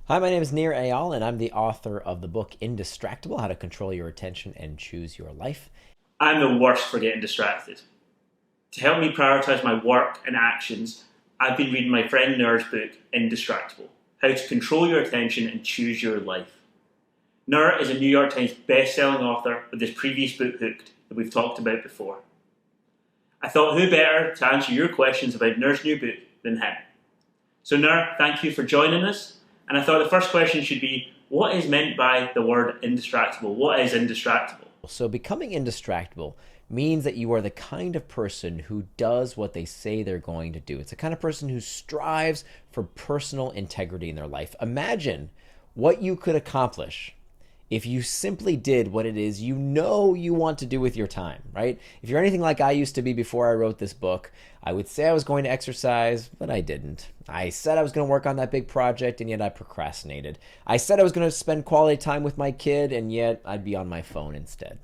Hi, my name is Nir Eyal, and I'm the author of the book Indistractable: How to Control Your Attention and Choose Your Life. I'm the worst for getting distracted. To help me prioritize my work and actions, I've been reading my friend Nir's book, Indistractable: How to Control Your Attention and Choose Your Life. Nir is a New York Times best-selling author with his previous book, Hooked, that we've talked about before. I thought who better to answer your questions about Nir's new book than him. So Nir, thank you for joining us. And I thought the first question should be, what is meant by the word indistractable? What is indistractable? So, becoming indistractable means that you are the kind of person who does what they say they're going to do. It's the kind of person who strives for personal integrity in their life. Imagine what you could accomplish if you simply did what it is you know you want to do with your time, right? If you're anything like I used to be before I wrote this book, I would say I was going to exercise, but I didn't. I said I was going to work on that big project, and yet I procrastinated. I said I was going to spend quality time with my kid, and yet I'd be on my phone instead.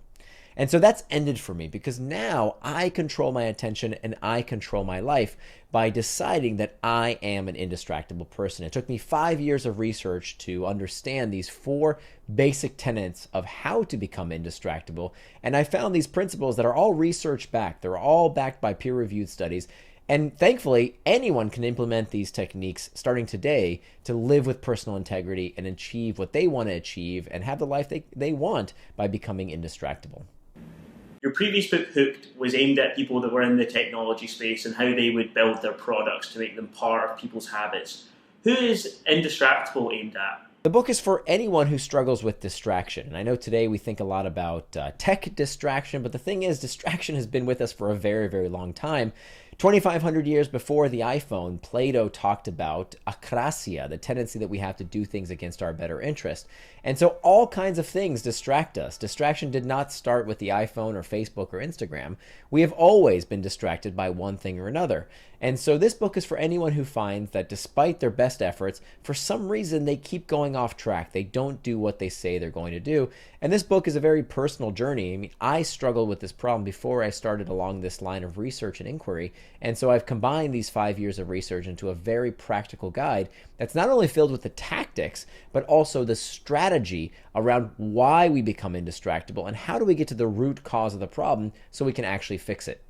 And so that's ended for me because now I control my attention and I control my life by deciding that I am an indistractable person. It took me 5 years of research to understand these four basic tenets of how to become indistractable. And I found these principles that are all research backed. They're all backed by peer-reviewed studies. And thankfully, anyone can implement these techniques starting today to live with personal integrity and achieve what they want to achieve and have the life they want by becoming indistractable. Your previous book, Hooked, was aimed at people that were in the technology space and how they would build their products to make them part of people's habits. Who is Indistractable aimed at? The book is for anyone who struggles with distraction. And I know today we think a lot about tech distraction, but the thing is, distraction has been with us for a very, very long time. 2,500 years before the iPhone, Plato talked about akrasia, the tendency that we have to do things against our better interest. And so all kinds of things distract us. Distraction did not start with the iPhone or Facebook or Instagram. We have always been distracted by one thing or another. And so this book is for anyone who finds that despite their best efforts, for some reason they keep going off track. They don't do what they say they're going to do. And this book is a very personal journey. I mean, I struggled with this problem before I started along this line of research and inquiry. And so I've combined these 5 years of research into a very practical guide that's not only filled with the tactics, but also the strategy around why we become indistractable and how do we get to the root cause of the problem so we can actually fix it.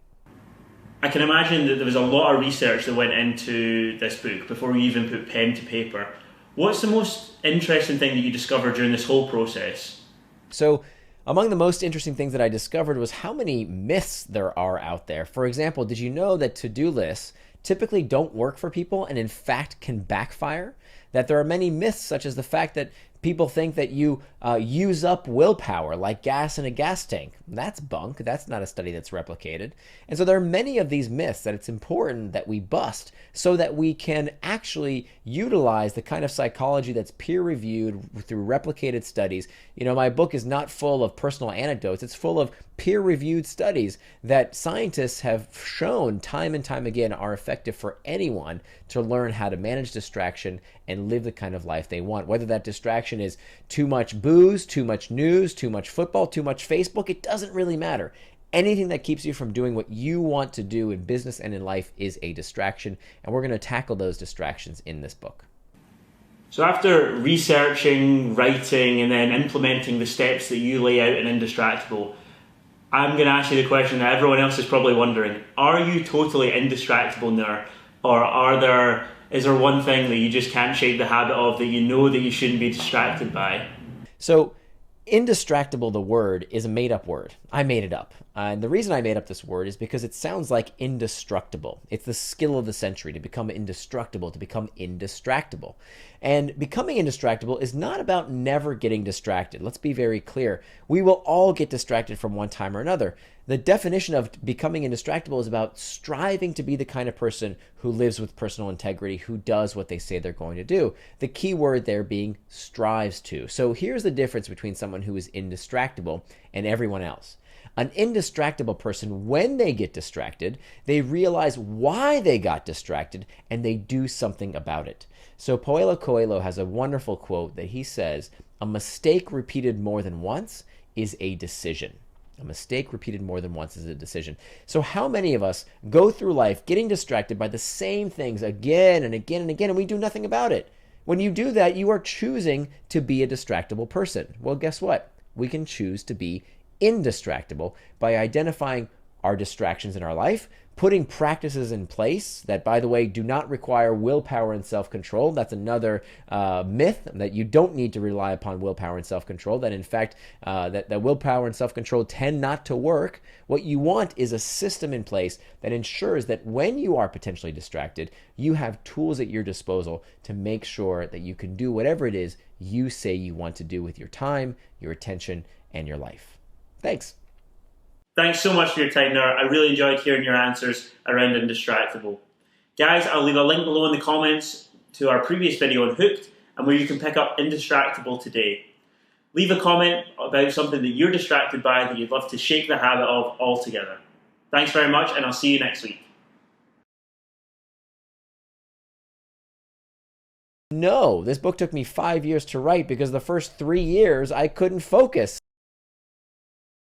I can imagine that there was a lot of research that went into this book before you even put pen to paper. What's the most interesting thing that you discovered during this whole process? So among the most interesting things that I discovered was how many myths there are out there. For example, did you know that to-do lists typically don't work for people and in fact can backfire? That there are many myths, such as the fact that people think that you use up willpower like gas in a gas tank. That's bunk. That's not a study that's replicated. And so there are many of these myths that it's important that we bust so that we can actually utilize the kind of psychology that's peer-reviewed through replicated studies. You know, my book is not full of personal anecdotes. It's full of peer-reviewed studies that scientists have shown time and time again are effective for anyone to learn how to manage distraction and live the kind of life they want. Whether that distraction is too much booze, too much news, too much football, too much Facebook, it doesn't really matter. Anything that keeps you from doing what you want to do in business and in life is a distraction, and we're going to tackle those distractions in this book. So after researching, writing, and then implementing the steps that you lay out in Indistractable, I'm going to ask you the question that everyone else is probably wondering. Are you totally indistractable now? Or is there one thing that you just can't shake the habit of that you know that you shouldn't be distracted by? So indistractable, the word, is a made-up word. I made it up. And the reason I made up this word is because it sounds like indestructible. It's the skill of the century, to become indestructible, to become indistractable. And becoming indistractable is not about never getting distracted. Let's be very clear. We will all get distracted from one time or another. The definition of becoming indistractable is about striving to be the kind of person who lives with personal integrity, who does what they say they're going to do. The key word there being strives to. So here's the difference between someone who is indistractable and everyone else. An indistractable person, when they get distracted, they realize why they got distracted and they do something about it. So Paulo Coelho has a wonderful quote that he says, "A mistake repeated more than once is a decision." A mistake repeated more than once is a decision. So how many of us go through life getting distracted by the same things again and again and again, and we do nothing about it? When you do that, you are choosing to be a distractible person. Well, guess what? We can choose to be indistractable by identifying our distractions in our life, putting practices in place that, by the way, do not require willpower and self-control. That's another myth, that you don't need to rely upon willpower and self-control, that in fact, that willpower and self-control tend not to work. What you want is a system in place that ensures that when you are potentially distracted, you have tools at your disposal to make sure that you can do whatever it is you say you want to do with your time, your attention, and your life. Thanks. Thanks so much for your time, Nir. I really enjoyed hearing your answers around Indistractable. Guys, I'll leave a link below in the comments to our previous video on Hooked and where you can pick up Indistractable today. Leave a comment about something that you're distracted by that you'd love to shake the habit of altogether. Thanks very much, and I'll see you next week. No, this book took me 5 years to write because the first 3 years I couldn't focus.